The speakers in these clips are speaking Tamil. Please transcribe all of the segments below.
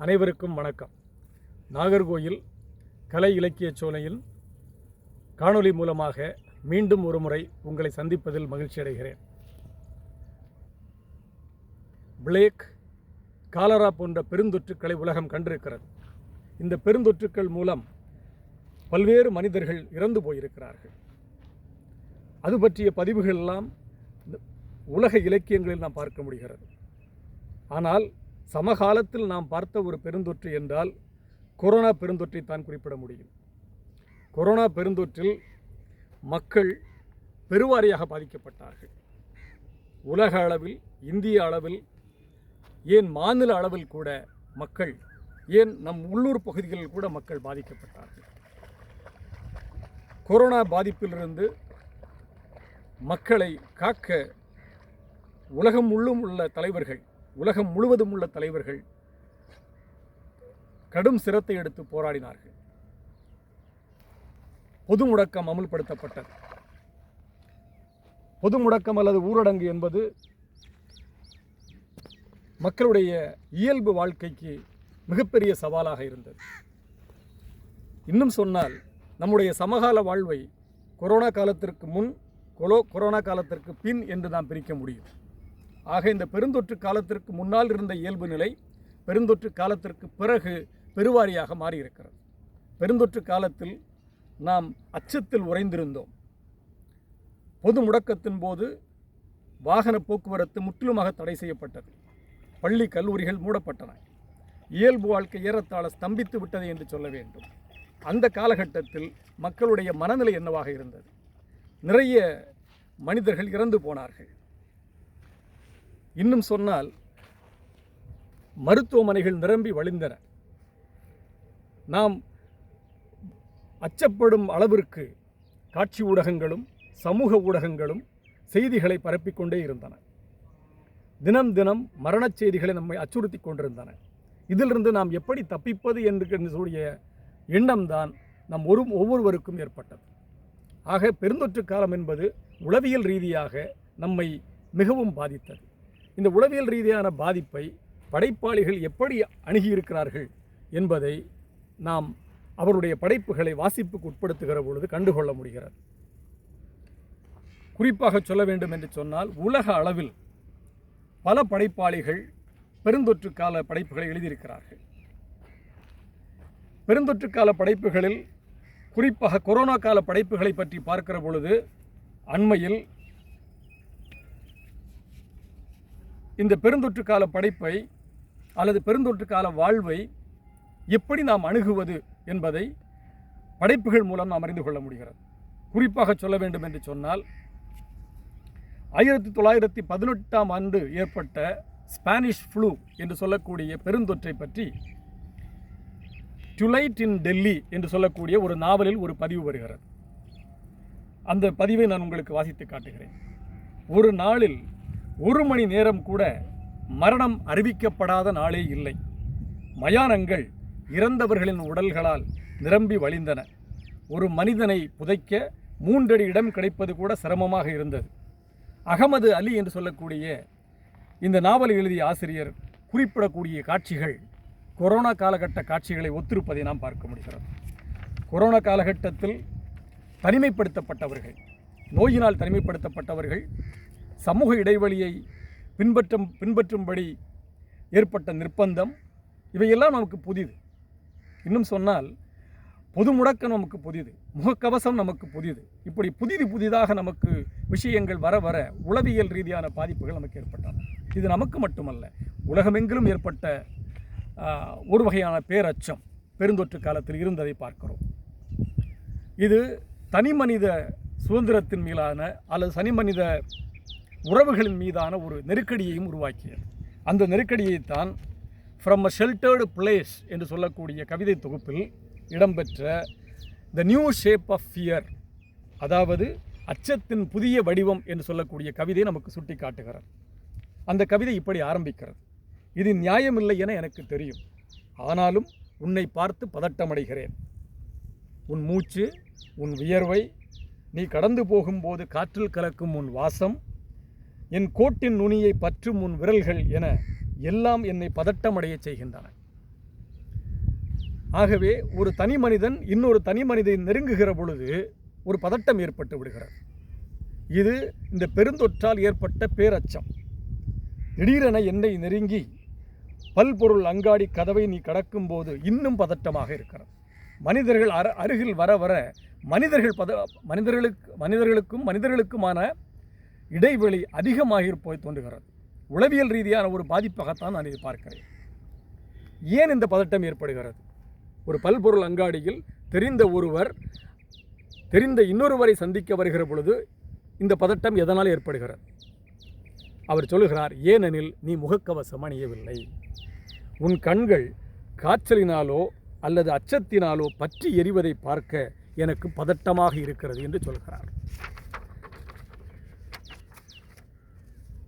அனைவருக்கும் வணக்கம். நாகர்கோயில் கலை இலக்கிய சோலையில் காணொளி மூலமாக மீண்டும் ஒரு முறை உங்களை சந்திப்பதில் மகிழ்ச்சி அடைகிறேன். பிளேக், காலரா போன்ற பெருந்தொற்றுக்களை உலகம் கண்டிருக்கிறது. இந்த பெருந்தொற்றுக்கள் மூலம் பல்வேறு மனிதர்கள் இறந்து போயிருக்கிறார்கள். அது பற்றிய பதிவுகள் எல்லாம் உலக இலக்கியங்களில் நாம் பார்க்க முடிகிறது. ஆனால் சமகாலத்தில் நாம் பார்த்த ஒரு பெருந்தொற்று என்றால் கொரோனா பெருந்தொற்றை தான் குறிப்பிட முடியும். கொரோனா பெருந்தொற்றில் மக்கள் பெருவாரியாக பாதிக்கப்பட்டார்கள். உலக அளவில், இந்திய அளவில், ஏன் மாநில அளவில் கூட மக்கள், ஏன் நம் உள்ளூர் பகுதிகளில் கூட மக்கள் பாதிக்கப்பட்டார்கள். கொரோனா பாதிப்பிலிருந்து மக்களை காக்க உலகம் முழுவதும் உள்ள தலைவர்கள் கடும் சிரத்தை எடுத்து போராடினார்கள். பொது முடக்கம் அமுல்படுத்தப்பட்டது. பொது முடக்கம் அல்லது ஊரடங்கு என்பது மக்களுடைய இயல்பு வாழ்க்கைக்கு மிகப்பெரிய சவாலாக இருந்தது. இன்னும் சொன்னால் நம்முடைய சமகால வாழ்வை கொரோனா காலத்திற்கு முன், கொரோனா காலத்திற்கு பின் என்று நாம் பிரிக்க முடியும். ஆக இந்த பெருந்தொற்று காலத்திற்கு முன்னால் இருந்த இயல்பு நிலை பெருந்தொற்று காலத்திற்கு பிறகு பெருவாரியாக மாறியிருக்கிறது. பெருந்தொற்று காலத்தில் நாம் அச்சத்தில் உறைந்திருந்தோம். பொது முடக்கத்தின் போது வாகன போக்குவரத்து முற்றிலுமாக தடை செய்யப்பட்டது. பள்ளி கல்லூரிகள் மூடப்பட்டன. இயல்பு வாழ்க்கை ஏறத்தாழ ஸ்தம்பித்து விட்டது என்று சொல்ல வேண்டும். அந்த காலகட்டத்தில் மக்களுடைய மனநிலை என்னவாக இருந்தது? நிறைய மனிதர்கள் இறந்து போனார்கள். இன்னும் சொன்னால் மருத்துவமனைகள் நிரம்பி வழிந்தன. நாம் அச்சப்படும் அளவிற்கு காட்சி ஊடகங்களும் சமூக ஊடகங்களும் செய்திகளை பரப்பிக்கொண்டே இருந்தன. தினம் தினம் மரணச் செய்திகளை நம்மை அச்சுறுத்தி கொண்டிருந்தன. இதிலிருந்து நாம் எப்படி தப்பிப்பது என்று எண்ணம்தான் நம் ஒவ்வொருவருக்கும் ஏற்பட்டது. ஆக பெருந்தொற்று காலம் என்பது உளவியல் ரீதியாக நம்மை மிகவும் பாதித்தது. இந்த உளவியல் ரீதியான பாதிப்பை படைப்பாளிகள் எப்படி அணுகியிருக்கிறார்கள் என்பதை நாம் அவருடைய படைப்புகளை வாசிப்புக்கு உட்படுத்துகிற பொழுது கண்டுகொள்ள முடிகிறது. குறிப்பாக சொல்ல வேண்டும் என்று சொன்னால், உலக அளவில் பல படைப்பாளிகள் பெருந்தொற்று கால படைப்புகளை எழுதியிருக்கிறார்கள். பெருந்தொற்று கால படைப்புகளில் குறிப்பாக கொரோனா கால படைப்புகளை பற்றி பார்க்கிற பொழுது அண்மையில் இந்த பெருந்தொற்று கால படைப்பை அல்லது பெருந்தொற்று கால வாழ்வை எப்படி நாம் அணுகுவது என்பதை படைப்புகள் மூலம் நாம் அறிந்து கொள்ள முடிகிறது. குறிப்பாக சொல்ல வேண்டும் என்று சொன்னால், 1918ஆம் ஆண்டு ஏற்பட்ட ஸ்பானிஷ் ஃப்ளூ என்று சொல்லக்கூடிய பெருந்தொற்றை பற்றி டுலைட் இன் டெல்லி என்று சொல்லக்கூடிய ஒரு நாவலில் ஒரு பதிவு வருகிறது. அந்த பதிவை நான் உங்களுக்கு வாசித்து காட்டுகிறேன். ஒரு நாளில் 1 மணி நேரம் கூட மரணம் அறிவிக்கப்படாத நாளே இல்லை. மயானங்கள் இறந்தவர்களின் உடல்களால் நிரம்பி வழிந்தன. ஒரு மனிதனை புதைக்க 3 அடி இடம் கிடைப்பது கூட சிரமமாக இருந்தது. அகமது அலி என்று சொல்லக்கூடிய இந்த நாவலை எழுதிய ஆசிரியர் குறிப்பிடக்கூடிய காட்சிகள் கொரோனா காலகட்ட காட்சிகளை ஒத்திருப்பதை நாம் பார்க்க முடிகிறது. கொரோனா காலகட்டத்தில் தனிமைப்படுத்தப்பட்டவர்கள், நோயினால் தனிமைப்படுத்தப்பட்டவர்கள், சமூக இடைவெளியை பின்பற்றும்படி ஏற்பட்ட நிர்பந்தம், இவையெல்லாம் நமக்கு புதிது. இன்னும் சொன்னால் பொது முடக்கம் நமக்கு புதிது, முகக்கவசம் நமக்கு புதிது. இப்படி புதிதாக நமக்கு விஷயங்கள் வர வர உளவியல் ரீதியான பாதிப்புகள் நமக்கு ஏற்பட்டன. இது நமக்கு மட்டுமல்ல, உலகமெங்கிலும் ஏற்பட்ட ஒரு வகையான பேரச்சம் பெருந்தொற்று காலத்தில் இருந்ததை பார்க்கிறோம். இது தனிமனித சுதந்திரத்தின் மீதான அல்லது தனிமனித உறவுகளின் மீதான ஒரு நெருக்கடியையும் உருவாக்கியது. அந்த நெருக்கடியைத்தான் ஃப்ரம் அ ஷெல்டர்டு பிளேஸ் என்று சொல்லக்கூடிய கவிதை தொகுப்பில் இடம்பெற்ற the new shape of fear, அதாவது அச்சத்தின் புதிய வடிவம் என்று சொல்லக்கூடிய கவிதை நமக்கு சுட்டி காட்டுகிறது. அந்த கவிதை இப்படி ஆரம்பிக்கிறது: இது நியாயமில்லை என எனக்கு தெரியும், ஆனாலும் உன்னை பார்த்து பதட்டமடைகிறேன். உன் மூச்சு, உன் வியர்வை, நீ கடந்து போகும்போது காற்றில் கலக்கும் உன் வாசம், என் கோட்டின் நுனியை பற்றும் உன் விரல்கள் என எல்லாம் என்னை பதட்டமடைய செய்கின்றன. ஆகவே ஒரு தனி மனிதன் இன்னொரு தனி மனிதனை நெருங்குகிற பொழுது ஒரு பதட்டம் ஏற்பட்டு விடுகிறது. இது இந்த பெருந்தொற்றால் ஏற்பட்ட பேரச்சம். திடீரென என்னை நெருங்கி பல்பொருள் அங்காடி கதவை நீ கடக்கும்போது இன்னும் பதட்டமாக இருக்கிறது. மனிதர்கள் அருகில் வர வர மனிதர்களுக்கும் மனிதர்களுக்குமான இடைவெளி அதிகமாக போய் தோன்றுகிறது. உளவியல் ரீதியான ஒரு பாதிப்பாகத்தான் நான் இதை பார்க்கிறேன். ஏன் இந்த பதட்டம் ஏற்படுகிறது? ஒரு பல்பொருள் அங்காடியில் தெரிந்த இன்னொருவரை சந்திக்க வருகிற பொழுது இந்த பதட்டம் எதனால் ஏற்படுகிறது? அவர் சொல்லுகிறார், ஏனெனில் நீ முகக்கவசம் அணியவில்லை. உன் கண்கள் காய்ச்சலினாலோ அல்லது அச்சத்தினாலோ பற்றி எரிவதை பார்க்க எனக்கு பதட்டமாக இருக்கிறது என்று சொல்கிறார்.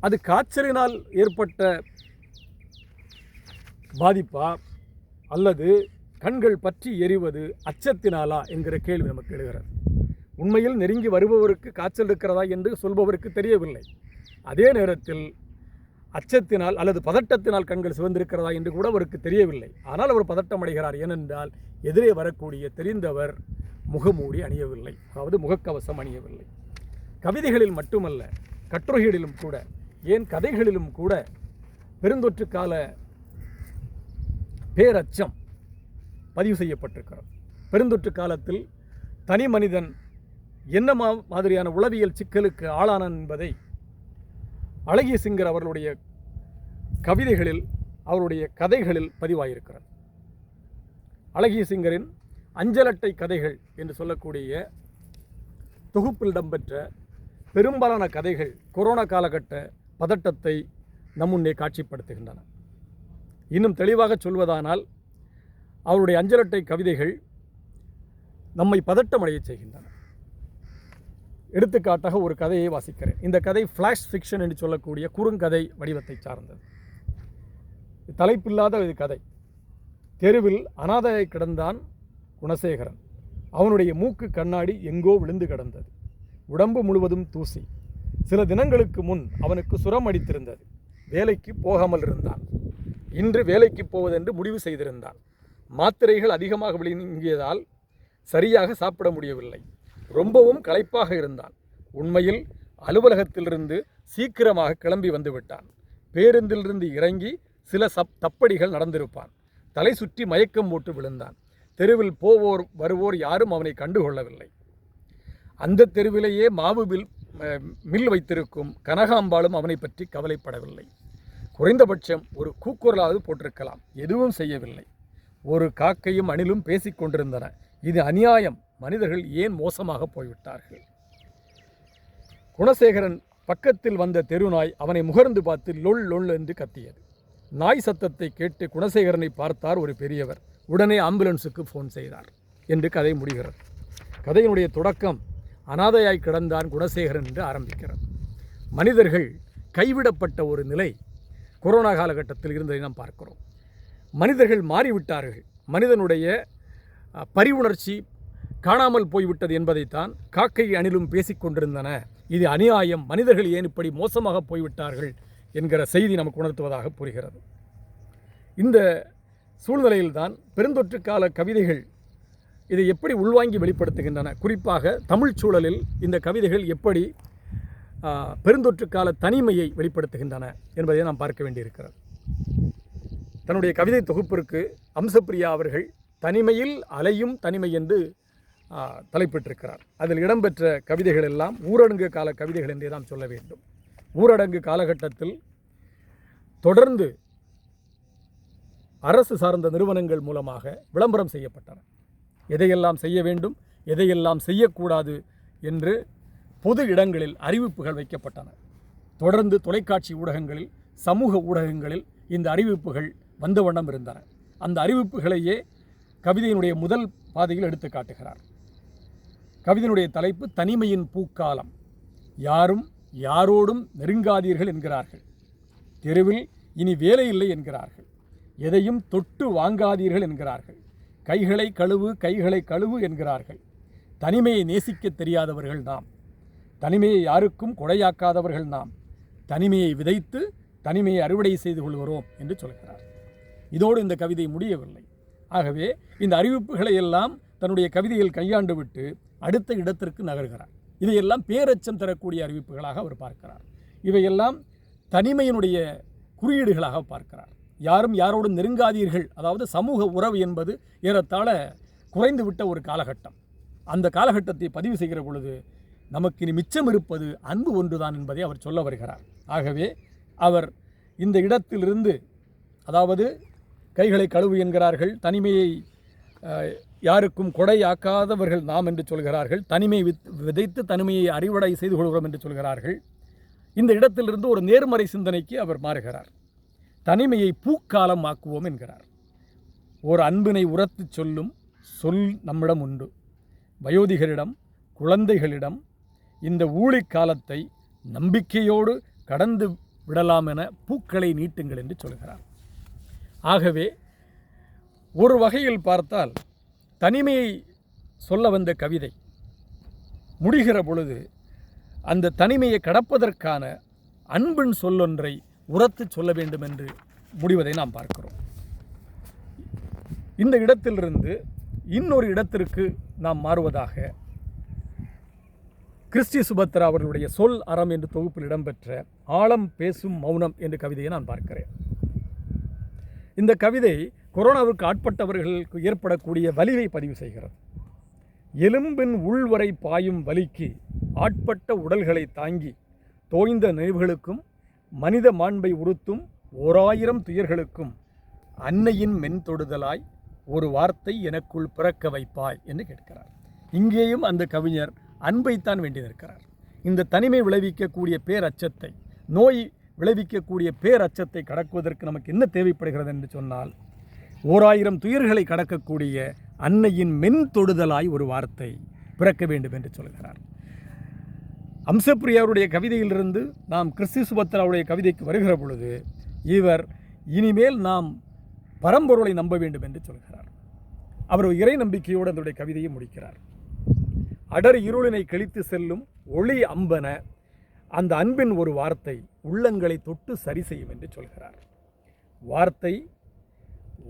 அது காய்ச்சலினால் ஏற்பட்ட பாதிப்பா அல்லது கண்கள் பற்றி எரிவது அச்சத்தினாலா என்கிற கேள்வி நமக்கு எழுகிறது. உண்மையில் நெருங்கி வருபவருக்கு காய்ச்சல் இருக்கிறதா என்று சொல்பவருக்கு தெரியவில்லை. அதே நேரத்தில் அச்சத்தினால் அல்லது பதட்டத்தினால் கண்கள் சிவந்திருக்கிறதா என்று கூட அவருக்கு தெரியவில்லை. ஆனால் அவர் பதட்டம் அடைகிறார். ஏனென்றால் எதிரே வரக்கூடிய தெரிந்தவர் முகமூடி அணியவில்லை, அதாவது முகக்கவசம் அணியவில்லை. கவிதைகளில் மட்டுமல்ல, கட்டுரைகளிலும் கூட, ஏன் கதைகளிலும் கூட பெருந்தொற்று கால பேரச்சம் பதிவு செய்யப்பட்டிருக்கிறது. பெருந்தொற்று காலத்தில் தனி மனிதன் என்ன மாதிரியான உளவியல் சிக்கலுக்கு ஆளானான் என்பதை அழகிய சிங்கர் அவர்களுடைய கவிதைகளில், அவருடைய கதைகளில் பதிவாயிருக்கிறது. அழகிய சிங்கரின் அஞ்சல் அட்டை கதைகள் என்று சொல்லக்கூடிய தொகுப்பில் இடம்பெற்ற பெரும்பாலான கதைகள் கொரோனா காலகட்ட பதட்டத்தை நம்முன்னே காட்சிப்படுத்துகின்றன. இன்னும் தெளிவாக சொல்வதானால் அவருடைய அஞ்சல் அட்டை கவிதைகள் நம்மை பதட்டமடைய செய்கின்றன. எடுத்துக்காட்டாக ஒரு கதையை வாசிக்கிறேன். இந்த கதை ஃப்ளாஷ் ஃபிக்ஷன் என்று சொல்லக்கூடிய குறுங்கதை வடிவத்தை சார்ந்தது. தலைப்பில்லாத இது கதை. தெருவில் அனாதையாய் கிடந்தான் குணசேகரன். அவனுடைய மூக்கு கண்ணாடி எங்கோ விழுந்து கிடந்தது. உடம்பு முழுவதும் தூசி. சில தினங்களுக்கு முன் அவனுக்கு சுரம் அடித்திருந்தது. வேலைக்கு போகாமல் இருந்தான். இன்று வேலைக்கு போவதென்று முடிவு செய்திருந்தான். மாத்திரைகள் அதிகமாக விழுங்கியதால் சரியாக சாப்பிட முடியவில்லை. ரொம்பவும் களைப்பாக இருந்தான். உண்மையில் அலுவலகத்திலிருந்து சீக்கிரமாக கிளம்பி வந்து விட்டான். பேருந்திலிருந்து இறங்கி சில தப்படிகள் நடந்திருப்பான். தலை சுற்றி மயக்கம் போட்டு விழுந்தான். தெருவில் போவோர் வருவோர் யாரும் அவனை கண்டுகொள்ளவில்லை. அந்த தெருவிலேயே மாவு மில் வைத்திருக்கும் கனகாம்பாளும் அவனை பற்றி கவலைப்படவில்லை. குறைந்தபட்சம் ஒரு கூக்குரலாவது போட்டிருக்கலாம். எதுவும் செய்யவில்லை. ஒரு காக்கையும் அணிலும் பேசிக்கொண்டிருந்தன. இது அநியாயம், மனிதர்கள் ஏன் மோசமாக போய்விட்டார்கள். குணசேகரன் பக்கத்தில் வந்த தெருநாய் அவனை முகர்ந்து பார்த்து லொல் லொல் என்று கத்தியது. நாய் சத்தத்தை கேட்டு குணசேகரனை பார்த்தார் ஒரு பெரியவர். உடனே ஆம்புலன்ஸுக்கு ஃபோன் செய்தார் என்று கதை முடிகிறது. கதையினுடைய தொடக்கம் அனாதையாய் கிடந்தான் குணசேகரன் என்று ஆரம்பிக்கிறது. மனிதர்கள் கைவிடப்பட்ட ஒரு நிலை கொரோனா காலகட்டத்தில் இருந்ததை நாம் பார்க்கிறோம். மனிதர்கள் மாறிவிட்டார்கள். மனிதனுடைய பரிவுணர்ச்சி காணாமல் போய்விட்டது என்பதைத்தான் காக்கை அணிலும் பேசிக்கொண்டிருந்தன. இது அநியாயம், மனிதர்கள் ஏன் இப்படி மோசமாக போய்விட்டார்கள் என்கிற செய்தி நமக்கு உணர்த்துவதாக புரிகிறது. இந்த சூழ்நிலையில்தான் பெருந்தொற்று கால கவிதைகள் இதை எப்படி உள்வாங்கி வெளிப்படுத்துகின்றன. குறிப்பாக தமிழ் சூழலில் இந்த கவிதைகள் எப்படி பெருந்தொற்று கால தனிமையை வெளிப்படுத்துகின்றன என்பதை நாம் பார்க்க வேண்டியிருக்கிறது. தன்னுடைய கவிதை தொகுப்பிற்கு அம்சப்பிரியா அவர்கள் தனிமையில் அலையும் தனிமை என்று தலைப்பிட்டிருக்கிறார். அதில் இடம்பெற்ற கவிதைகள் எல்லாம் ஊரடங்கு கால கவிதைகள் என்றே நாம் சொல்ல வேண்டும். ஊரடங்கு காலகட்டத்தில் தொடர்ந்து அரசு சார்ந்த நிறுவனங்கள் மூலமாக விளம்பரம் செய்யப்பட்டன. எதையெல்லாம் செய்ய வேண்டும், எதையெல்லாம் செய்யக்கூடாது என்று பொது இடங்களில் அறிவிப்புகள் வைக்கப்பட்டன. தொடர்ந்து தொலைக்காட்சி ஊடகங்களில், சமூக ஊடகங்களில் இந்த அறிவிப்புகள் வந்த வண்ணம் இருந்தன. அந்த அறிவிப்புகளையே கவிதையினுடைய முதல் பாதையில் எடுத்து காட்டுகிறார். கவிதையினுடைய தலைப்பு தனிமையின் பூக்காலம். யாரும் யாரோடும் நெருங்காதீர்கள் என்கிறார்கள். தெருவில் இனி வேலை இல்லை என்கிறார்கள். எதையும் தொட்டு வாங்காதீர்கள் என்கிறார்கள். கைகளை கழுவு, கைகளை கழுவு என்கிறார்கள். தனிமையை நேசிக்க தெரியாதவர்கள் நாம். தனிமையை யாருக்கும் கொடையாக்காதவர்கள் நாம். தனிமையை விதைத்து தனிமையை அறுவடை செய்து கொள்கிறோம் என்று சொல்கிறார். இதோடு இந்த கவிதை முடியவில்லை. ஆகவே இந்த அறிவிப்புகளை எல்லாம் தன்னுடைய கவிதையில் கையாண்டு விட்டு அடுத்த இடத்திற்கு நகர்கிறார். இதையெல்லாம் பேரச்சம் தரக்கூடிய அறிவிப்புகளாக அவர் பார்க்கிறார். இவையெல்லாம் தனிமையினுடைய குறியீடுகளாக பார்க்கிறார். யாரும் யாரோடும் நெருங்காதீர்கள், அதாவது சமூக உறவு என்பது ஏறத்தாழ குறைந்து விட்ட ஒரு காலகட்டம். அந்த காலகட்டத்தை பதிவு செய்கிற பொழுது நமக்கு இனி மிச்சம் இருப்பது அன்பு ஒன்றுதான் என்பதை அவர் சொல்ல வருகிறார். ஆகவே அவர் இந்த இடத்திலிருந்து, அதாவது கைகளை கழுவு என்கிறார்கள், தனிமையை யாருக்கும் கொடையாக்காதவர்கள் நாம் என்று சொல்கிறார்கள், தனிமை விதைத்து தனிமையை அறுவடை செய்து கொள்கிறோம் என்று சொல்கிறார்கள். இந்த இடத்திலிருந்து ஒரு நேர்மறை சிந்தனைக்கு அவர் மாறுகிறார். தனிமையை பூக்காலம் ஆக்குவோம் என்கிறார். ஓர் அன்பினை உரத்து சொல்லும் சொல் நம்மிடம் உண்டு. வயோதிகரிடம், குழந்தைகளிடம் இந்த ஊழிக்காலத்தை நம்பிக்கையோடு கடந்து விடலாம் என பூக்களை நீட்டுங்கள் என்று சொல்கிறார். ஆகவே ஒரு வகையில் பார்த்தால் தனிமையை சொல்ல வந்த கவிதை முடிகிற பொழுது அந்த தனிமையை கடப்பதற்கான அன்பின் சொல்லொன்றை உரத்து சொல்ல வேண்டும் என்று முடிவதை நாம் பார்க்கிறோம். இந்த இடத்திலிருந்து இன்னொரு இடத்திற்கு நாம் மாறுவதாக கிறிஸ்டி சுபத்ரா அவர்களுடைய சொல் அறம் என்று தொகுப்பில் இடம்பெற்ற ஆழம் பேசும் மௌனம் என்ற கவிதையை நான் பார்க்கிறேன். இந்த கவிதை கொரோனாவுக்கு ஆட்பட்டவர்களுக்கு ஏற்படக்கூடிய வலிவை பதிவு செய்கிறது. எலும்பின் உள்வரை பாயும் வலிக்கு ஆட்பட்ட உடல்களை தாங்கி தோய்ந்த நினைவுகளுக்கும் மனித மாண்பை உறுத்தும் 1000 துயர்களுக்கும் அன்னையின் மென்தொடுதலாய் ஒரு வார்த்தை எனக்குள் பிறக்க வைப்பாய் என்று கேட்கிறார். இங்கேயும் அந்த கவிஞர் அன்பைத்தான் வேண்டி நிற்கிறார். இந்த தனிமை விளைவிக்கக்கூடிய பேரச்சத்தை, நோய் விளைவிக்கக்கூடிய பேரச்சத்தை கடக்குவதற்கு நமக்கு என்ன தேவைப்படுகிறது என்று சொன்னால் 1000 துயர்களை கடக்கக்கூடிய அன்னையின் மென் தொடுதலாய் ஒரு வார்த்தை பிறக்க வேண்டும் என்று சொல்கிறார். அம்சப்பிரியாருடைய கவிதையிலிருந்து நாம் கிறிஸ்டி சுபத்ராவுடைய கவிதைக்கு வருகிற பொழுது இவர் இனிமேல் நாம் பரம்பொருளை நம்ப வேண்டும் என்று சொல்கிறார். அவர் இறை நம்பிக்கையோடு அதனுடைய கவிதையை முடிக்கிறார். அடர் இருளினை கிழித்து செல்லும் ஒளி அம்பன அந்த அன்பின் ஒரு வார்த்தை உள்ளங்களை தொட்டு சரி செய்யும் என்று சொல்கிறார்.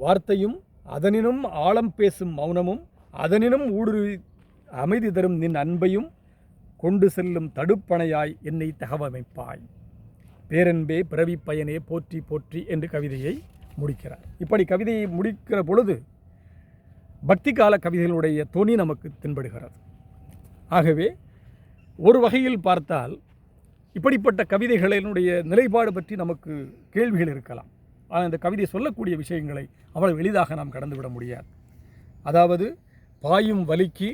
வார்த்தையும் அதனினும் ஆழம் பேசும் மௌனமும் அதனினும் ஊடுருவி அமைதி தரும் நின் அன்பையும் கொண்டு செல்லும் தடுப்பணையாய் என்னை தகவமைப்பாய், பேரன்பே பிறவி பயனே போற்றி போற்றி என்று கவிதையை முடிக்கிறார். இப்படி கவிதையை முடிக்கிற பொழுது பக்தி கால கவிதைகளுடைய தொனி நமக்கு தென்படுகிறது. ஆகவே ஒரு வகையில் பார்த்தால் இப்படிப்பட்ட கவிதைகளினுடைய நிலைப்பாடு பற்றி நமக்கு கேள்விகள் இருக்கலாம். ஆனால் இந்த கவிதை சொல்லக்கூடிய விஷயங்களை அவ்வளவு எளிதாக நாம் கடந்துவிட முடியாது. அதாவது பாயும் வலிக்கு,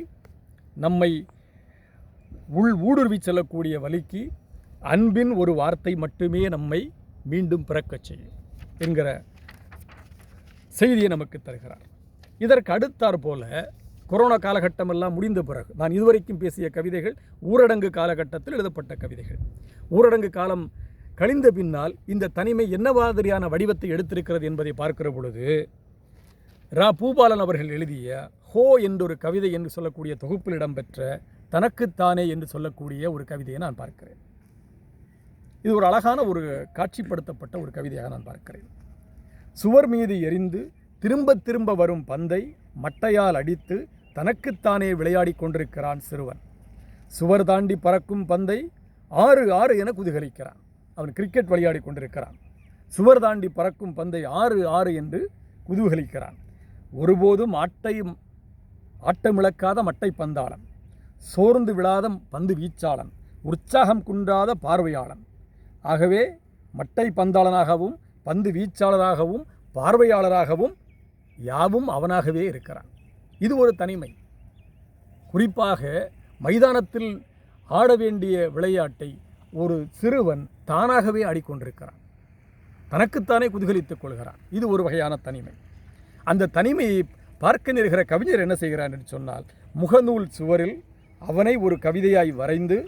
நம்மை ஊடுருவி செல்லக்கூடிய வலிக்கு அன்பின் ஒரு வார்த்தை மட்டுமே நம்மை மீண்டும் பிறக்கச் செய்யும் என்கிற செய்தியை நமக்கு தருகிறார். இதற்கு அடுத்தாற் போல கொரோனா காலகட்டமெல்லாம் முடிந்த பிறகு நான் இதுவரைக்கும் பேசிய கவிதைகள் ஊரடங்கு காலகட்டத்தில் எழுதப்பட்ட கவிதைகள். ஊரடங்கு காலம் கழிந்த பின்னால் இந்த தனிமை என்ன மாதிரியான வடிவத்தை எடுத்திருக்கிறது என்பதை பார்க்கிற பொழுது பூபாலன் அவர்கள் எழுதிய ஹோ என்றொரு கவிதை என்று சொல்லக்கூடிய தொகுப்பில் இடம்பெற்ற தனக்குத்தானே என்று சொல்லக்கூடிய ஒரு கவிதையை நான் பார்க்கிறேன். இது ஒரு அழகான ஒரு காட்சிப்படுத்தப்பட்ட ஒரு கவிதையாக நான் பார்க்கிறேன். சுவர் மீது எரிந்து திரும்ப திரும்ப வரும் பந்தை மட்டையால் அடித்து தனக்குத்தானே விளையாடி கொண்டிருக்கிறான் சிறுவன். சுவர் தாண்டி பறக்கும் பந்தை 6 என குதூகலிக்கிறான். அவன் கிரிக்கெட் விளையாடி கொண்டிருக்கிறான். சுவர் தாண்டி பறக்கும் பந்தை 6 என்று குதூகலிக்கிறான். ஒருபோதும் ஆட்டமிழக்காத மட்டை பந்தாளன், சோர்ந்து விழாத பந்து வீச்சாளன், உற்சாகம் குன்றாத பார்வையாளன். ஆகவே மட்டை பந்தாளனாகவும் பந்து வீச்சாளராகவும் பார்வையாளராகவும் யாவும் அவனாகவே இருக்கிறான். இது ஒரு தனிமை. குறிப்பாக மைதானத்தில் ஆட வேண்டிய விளையாட்டை ஒரு சிறுவன் தானாகவே ஆடிக்கொண்டிருக்கிறான், தனக்குத்தானே குதூகலித்துக் கொள்கிறான். இது ஒரு வகையான தனிமை. அந்த தனிமையை பார்க்க நேருகிற கவிஞர் என்ன செய்கிறான் என்று சொன்னால், முகநூல் சுவரில் அவனை ஒரு கவிதையாய் வரைந்து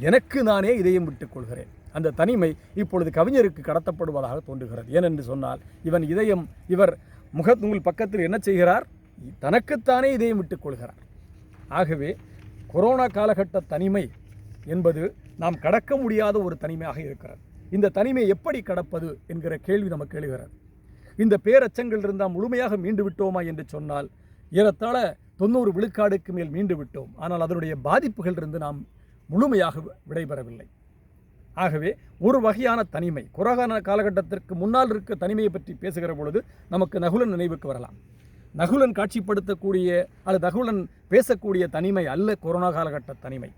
எனக்கு நானே இதயம் விட்டுக் கொள்கிறேன். அந்த தனிமை இப்பொழுது கவிஞருக்கு கடத்தப்படுவதாக தோன்றுகிறது. ஏனென்று சொன்னால் இவர் முகநூல் பக்கத்தில் என்ன செய்கிறார், தனக்குத்தானே இதயம் விட்டுக் கொள்கிறார். ஆகவே கொரோனா காலகட்ட தனிமை என்பது நாம் கடக்க முடியாத ஒரு தனிமையாக இருக்கிறது. இந்த தனிமை எப்படி கடப்பது என்கிற கேள்வி நமக்கு எழுகிறது. இந்த பேரச்சங்களிலிருந்து நாம் முழுமையாக மீண்டு விட்டோமா என்று சொன்னால் ஏறத்தாழ 90 விழுக்காடுக்கு மேல் மீண்டு விட்டோம். ஆனால் அதனுடைய பாதிப்புகளிலிருந்து நாம் முழுமையாக விடைபெறவில்லை. ஆகவே ஒரு வகையான தனிமை, கொரோனா காலகட்டத்திற்கு முன்னால் இருக்க தனிமையை பற்றி பேசுகிற பொழுது நமக்கு நகுலன் நினைவுக்கு வரலாம். நகுலன் காட்சிப்படுத்தக்கூடிய அல்லது நகுலன் பேசக்கூடிய தனிமை அல்ல கொரோனா காலகட்ட தனிமை.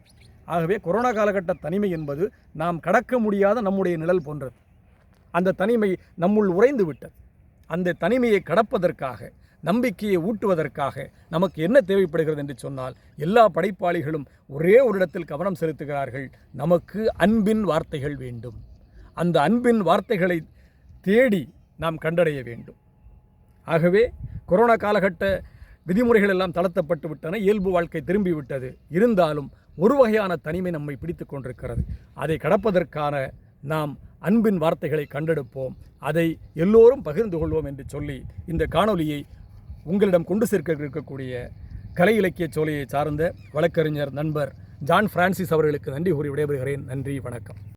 ஆகவே கொரோனா காலகட்ட தனிமை என்பது நாம் கடக்க முடியாத நம்முடைய நிழல் போன்றது. அந்த தனிமை நம்முள் உறைந்து விட்டது. அந்த தனிமையை கடப்பதற்காக, நம்பிக்கையை ஊட்டுவதற்காக நமக்கு என்ன தேவைப்படுகிறது என்று சொன்னால், எல்லா படைப்பாளிகளும் ஒரே ஒரு இடத்தில் கவனம் செலுத்துகிறார்கள். நமக்கு அன்பின் வார்த்தைகள் வேண்டும். அந்த அன்பின் வார்த்தைகளை தேடி நாம் கண்டடைய வேண்டும். ஆகவே கொரோனா காலகட்ட விதிமுறைகள் எல்லாம் தளர்த்தப்பட்டு விட்டன. இயல்பு வாழ்க்கை திரும்பிவிட்டது. இருந்தாலும் ஒரு வகையான தனிமை நம்மை பிடித்து கொண்டிருக்கிறது. அதை கடப்பதற்கான நாம் அன்பின் வார்த்தைகளை கண்டெடுப்போம். அதை எல்லோரும் பகிர்ந்து கொள்வோம் என்று சொல்லி இந்த காணொலியை உங்களிடம் கொண்டு சேர்க்க இருக்கக்கூடிய கலை இலக்கிய சோலையை சார்ந்த வழக்கறிஞர் நண்பர் ஜான் பிரான்சிஸ் அவர்களுக்கு நன்றி கூறி விடைபெறுகிறேன். நன்றி, வணக்கம்.